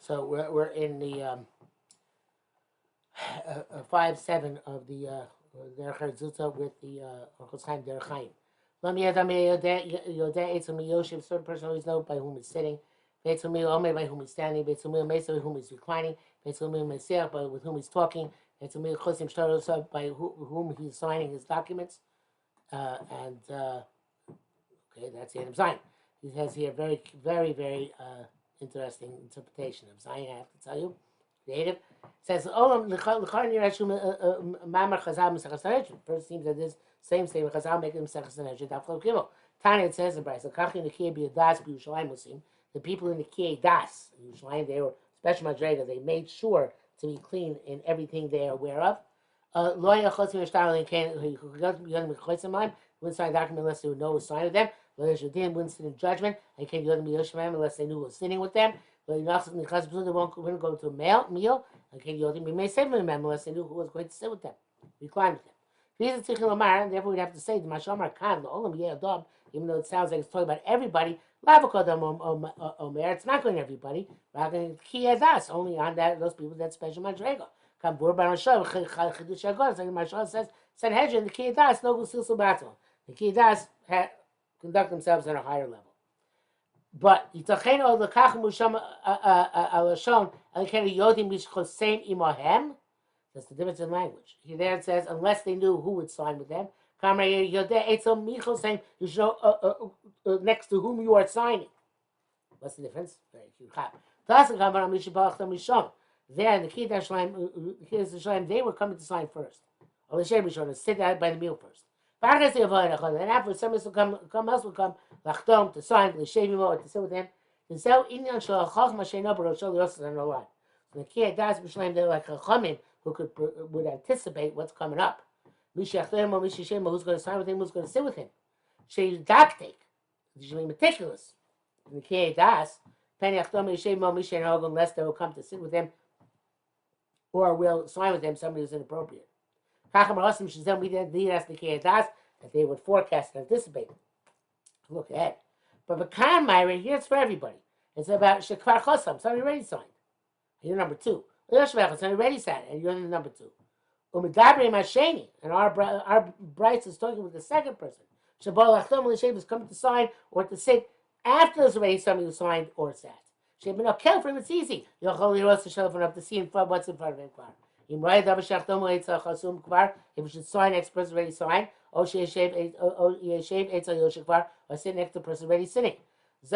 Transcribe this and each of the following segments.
So we're in the 5-7 of the Derech Eretz Zuta with the Orchos Chaim Derech Chaim. Lam Yadam Yodeh Eitzim Yoshev, certain person always knows by whom he's sitting. Beitzim Omei, by whom he's standing. Beitzim Mesa, by whom he's reclining. Beitzim Mesiach, by with whom he's talking. Beitzim Chosim Shtarosa, by whom he's signing his documents. Okay, that's the end of Zion. He has here very, very, very interesting interpretation of Zion, I have to tell you. Creative. It says, first seems that this same statement, Chazal making Masechta Sanhedrin, Daf Gimel. Tanya, it says in Bryce, the people in the Kiyei Das, Yerushalayim, they were special madrega. They made sure to be clean in everything they are aware of. Wouldn't sign a document unless they would know a sign of them. Wouldn't sit in judgment. And unless they knew who was sitting with them. They wouldn't go to a meal. And may save them unless they knew who was going to sit with them, recline with them. And therefore we'd have to say, even though it sounds like it's talking about everybody, it's not going to everybody. Only on those people that special madrega. Mashal says, Sanhedrin, the Kiyei Das, no Gusil battle. The Kiyei Das conduct themselves at a higher level. But Yitacheno the Kachim Musham Alashon Alikeni Yodim Mishchosein Imohem. That's the difference in language. Here there it says, unless they knew who would sign with them. Kamra Yodeh Eitzel Michosein, you should know next to whom you are signing. What's the difference? Very cute. There in the Kiyei Das, they were coming to sign first. Or to sit out by the meal first. And after somebody else will come, Lachtom, to sign, to shave him or to sit with him. And so, Inyan Shalachach Mashenah Baroshal Yosef and Rolan. So the Kiyei Das B'Shalem, they're like a Chachamim who would anticipate what's coming up. Mishachtem or Mishishem, who's going to sign with him, who's going to sit with him. She's dactic, usually meticulous. In the Kiyei Das, Pen Yachtom Mishem or Mishen unless they will come to sit with him or will sign with him somebody who's inappropriate. That they would forecast and anticipate. Look ahead. But Bakan Myra, here it's for everybody. It's about Shekvar Chosam, somebody already signed. And you're number 2. Somebody already signed, and you're the number 2. Umidabri Masheni, and our Bryce is talking with the second person. Shabal Achtom Lishem is coming to sign or to sit after there's already somebody who signed or sat. Shebin Okel for him, it's easy. You'll hold your to show up to see in front what's in front of him. If we should sign next person already signed, or sit next to the person already sitting. This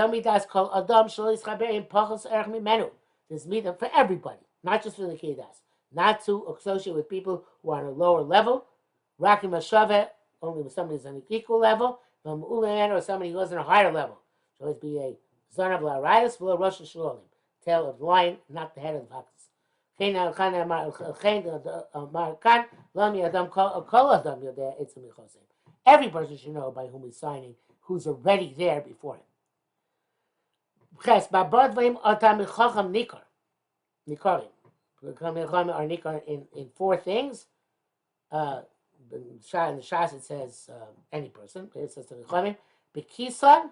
meeting for everybody, not just for the Kiyei Das, not to associate with people who are on a lower level. Only with somebody who's on an equal level, or somebody who is on a higher level. So always be a son of La'arayas, below Rosh Hashanah, tail of the lion, not the head of the fox. Every person should know by whom he's signing, who's already there before him. In 4 things. In the Shas it says any person. It says to the Bekisan,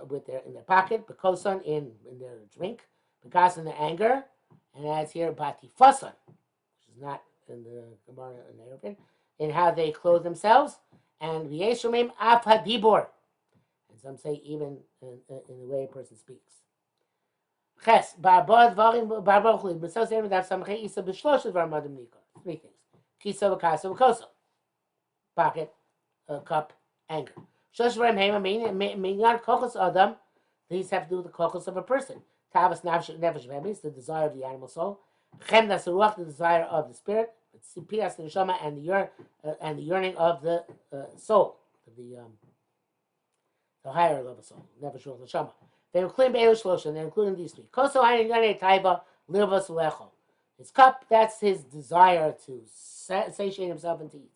with in their pocket. Bekosan in their drink. Bekas in their anger. And as here, Batifasan, which is not in the Gemara in the European, in how they clothe themselves, and V'yeshomim Afadibor, and some say even in the way a person speaks. Ches Barbod Varim Barbochli B'Sosei Medav Samchei Isa B'Shlosh Varmadim Nikor. 3 things: Kisa V'Kasa V'Koso, pocket, cup, anger. Shlosh Varim Hema Minyan Kochos Adam. These have to do with the kochos of a person. Tavas Nefesh V'Emes, the desire of the animal soul. Chem Das Ruach, the desire of the spirit. Pias the Neshama, and the yearning of the soul, the higher level soul. Nefesh Ruach Neshama. They're including Be'elu Shlosha, they're including these 3. Koso Ayin Yonei Taiba Lirvos Lecho. His cup, that's his desire to satiate himself and to eat.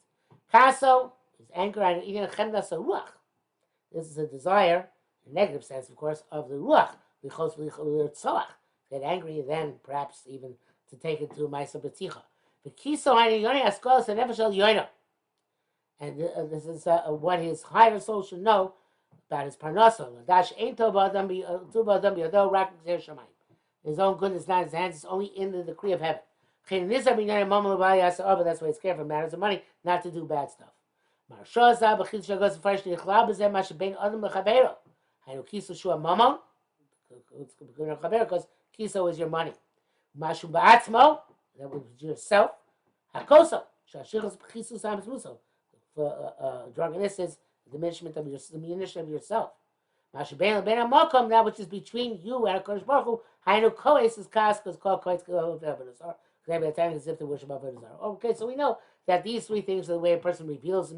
Kaso, his anger, and eating Chem Das Ruach. This is a desire, in a negative sense, of course, of the Ruach. Get angry, then perhaps even to take it to Maisa B'Tzicha. And this is what his higher soul should know about his parnasa. His own goodness, not his hands. It's only in the decree of heaven. That's why it's careful matters of money, not to do bad stuff. Because kiso is your money. Mashu ba'atzmo, that was yourself. Hakoso, shashichos b'chisus hamzmuso. For drunkenness is diminishment of yourself. Mashu bein lebein hamokom, that which is between you and HaKadosh Baruch Hu. Hainu koes is kas, because kol koes kol avodah as if to worship avodah zarah. Okay, so we know that these three things are the way a person reveals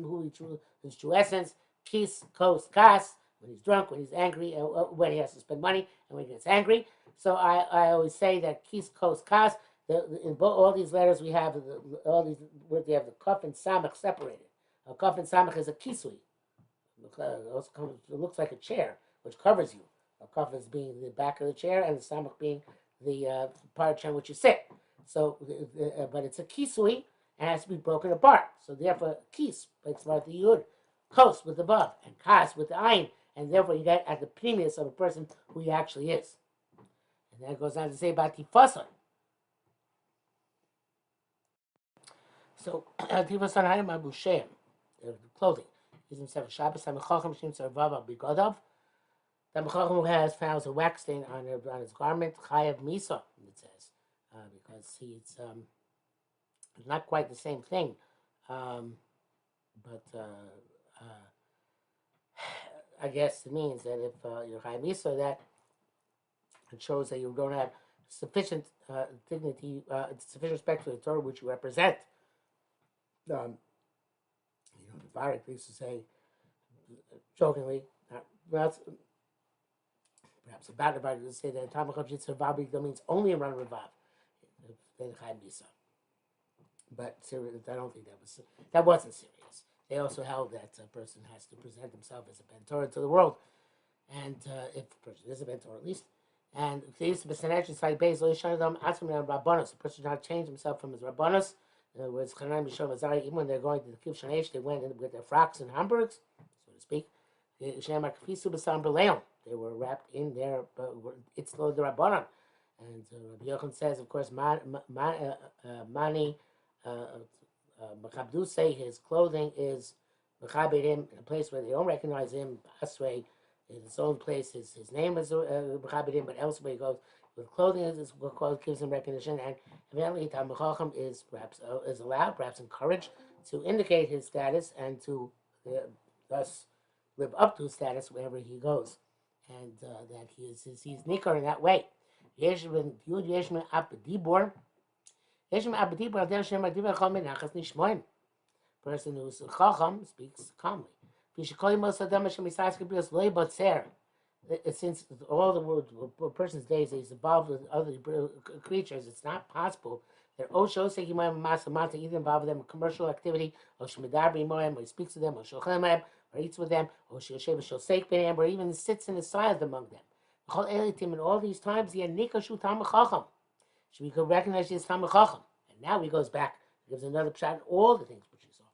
his true essence. Kis, kos, kas. When he's drunk, when he's angry, when he has to spend money, and when he gets angry. So I always say that kis, kos, kas. In all these letters we have all these words. We have the kaf and samach separated. A kaf and samach is a kisui. It looks like a chair, which covers you. A kaf is being the back of the chair, and the samach being the part of the chair in which you sit. So, but it's a kisui and has to be broken apart. So therefore, kis breaks apart the yud, kos with the vav, and kas with the ayin, and therefore you get at the premise of a person who he actually is. And then it goes on to say about tifason. So tifason hayim abushem, clothing. He's himself a Shabbos. Hamechacham shem tzarvav bigodav. The mechacham who has found a wax stain on his garment, chayav misa, it says, because he's not quite the same thing, but I guess it means that if you're chayav misa, that it shows that you don't have sufficient dignity, sufficient respect for the Torah which you represent. The Barak used to say, jokingly, perhaps about the Barak used to say that Tamachov Yitzhak means only a run revav, then Chaim Bisa. But I don't think that wasn't serious. They also held that a person has to present himself as a Ben Torah to the world, and if a person is a Ben Torah at least. And they used to be Sanhedrin side base, the person should not change himself from his Rabbanos. In other words, even when they're going to the Kiv Shanesh, they went in with their frocks and Hamburgs, so to speak. They were wrapped in their Itzlo the Rabbanon. And Rabbi Yochanan says, of course, Mani Machabdu say his clothing is Machabed him in a place where they don't recognize him. Asway, in his own place, his name is Machabed him, but elsewhere he goes with clothing is what gives him recognition. And evidently, Talmid Chacham is perhaps is allowed, perhaps encouraged, to indicate his status and to thus live up to his status wherever he goes, and that he's nikar in that way. Person who's chacham speaks calmly. Since all the world, a person's days is involved with other creatures, it's not possible that Osho say either involved with them in commercial activity, or he speaks to them, or eats with them, or even sits in the side among them. In all these times, he should we could recognize his Talmid Chacham. And now he goes back, gives another shot in all the things which he saw.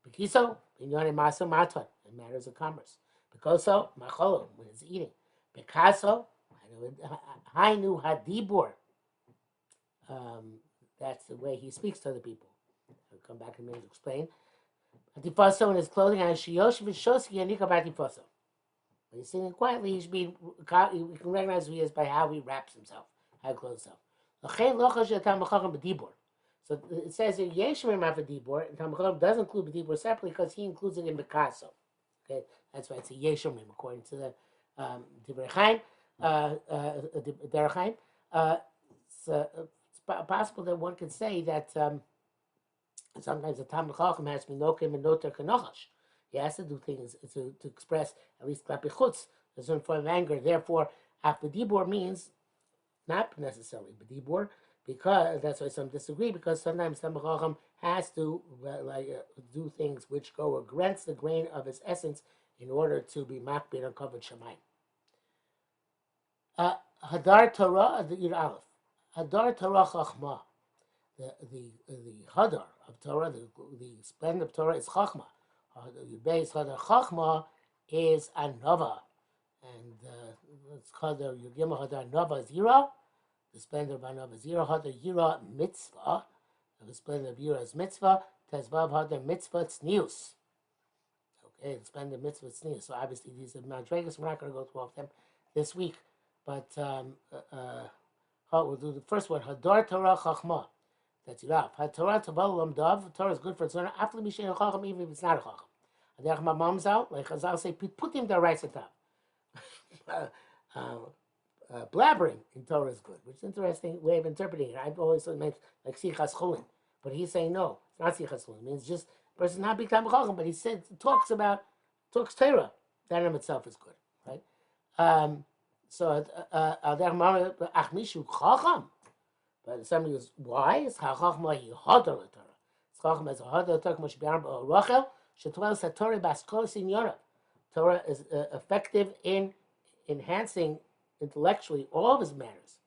Bekiso, binyan maso maton, in matters of commerce. Bekoso, macholo, when it's eating. Bekaso, hainu hadibur. That's the way he speaks to other people. I'll come back in a minute to explain. Atifaso in his clothing, and shiyosh v'shoski yanika batifaso. When he's sitting quietly, he should be. We can recognize who he is by how he wraps himself, how he clothes himself. So it says in Yeshmir Mafadibor, and Talmid Chacham doesn't include B'dibor separately because he includes it in Bekaso. Okay, that's why it's a Yeshmir according to the Derech Chaim. Derech Chaim. It's possible that one could say that sometimes the Talmid Chacham has Minokim and Noter Kanochash. He has to do things to express at least Klapi Chutz, a certain form of anger. Therefore, Afbedibor means not necessarily B'dibor, because that's why some disagree, because sometimes Talmid Chacham has to do things which go against the grain of his essence in order to be makbid on covered Shemayim. Hadar Torah, the Yud Aleph. Hadar Torah Chachma. The Hadar of Torah, the splendor of Torah is Chachma. The base Hadar Chachma is Anova. And it's called the Yud Gimel Hadar Nova 0. The splendor of Anova Zira Hadar Yira Mitzvah. The splendor of Yira is Mitzvah. Tezvav Hadar Mitzvah Tznius. Okay, the splendor of Mitzvah Tznius. So obviously these are Madregas. We're not going to go through all of them this week. But we'll do the first one. Hadar Torah Chachma. That's Yirav. Torah Tavalam Dav. Torah is good for Tzorah. After Mishnah Chacham, even if it's not a Chacham. And my mom's out, like Chazal say, put him the right top. Blabbering in Torah is good, which is an interesting way of interpreting it. I've always meant like Sichas Chulin, but he's saying no, it's not Sichas Chulin. It means just a person not become Chacham, but he said talks Torah. That in itself is good, right? So Al Derech Mama Achmishu Chacham, but somebody goes, why? It's Chachma Hi Hadar Torah. It's Chacham as a Hadar Torah Moshe B'Aram Rachel. Torah is effective in enhancing intellectually all of his manners.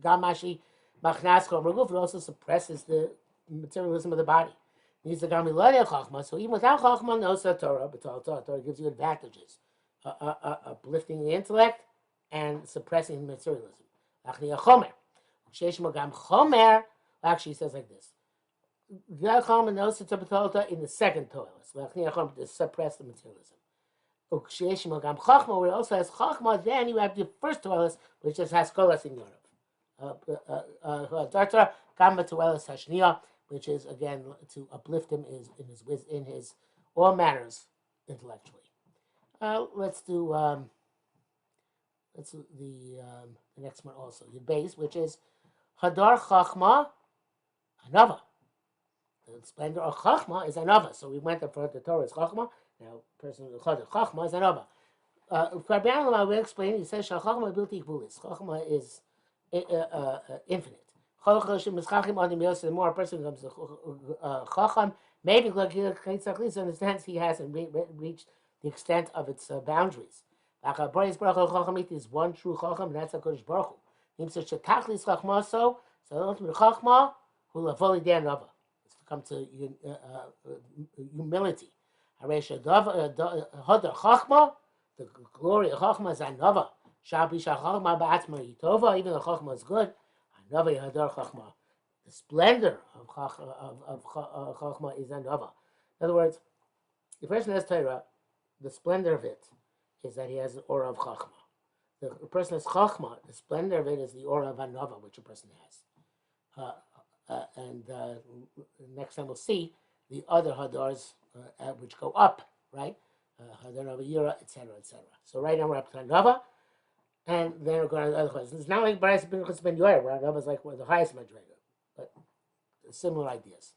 Gamashi Machnascha Reguf, it also suppresses the materialism of the body. Needs the Gamilad Chachma, so even without Chachma, knows the Torah, but Torah gives you advantages, uplifting the intellect and suppressing materialism. Chomer. Actually, he says like this. In the second Torah, to suppress the materialism. Where it also has Chachma, then you have the first Torah, which just has Kolas in Europe. Which is again to uplift him in his all manners intellectually. Let's do the next one also. Your base, which is Hadar Chachma Anava. The splendor of Chachma is Anava. So we went up for the Torah is Chachma. Now, person of Chachma is Anava. Rabbi will explain. He says Chachma Bilti Gvulis. Chachma is infinite. The more a person becomes a Chacham, maybe in a sense he hasn't reached the extent of its boundaries. Is one true Chacham, and that's a Kodesh Baruch Hu. So the ultimate Chachma will avoid their Nava. It's to come to humility. Hadar Chachma, the glory of Chachma is Anava. Even the Chachma is good. Anava Hadar Chachma. The splendor of Chachma is Anava. In other words, the person has Torah, the splendor of it is that he has the aura of Chachma. The person has Chachma, the splendor of it is the aura of Anava, which a person has. And next time we'll see the other Hadars which go up, right? Hadar Nava Yira, etc., etc. So right now we're up to Anava. And then we're going to the other questions. It's not like Baris Ben Yoyer, where Anava is like one of the highest Madrega, but similar ideas.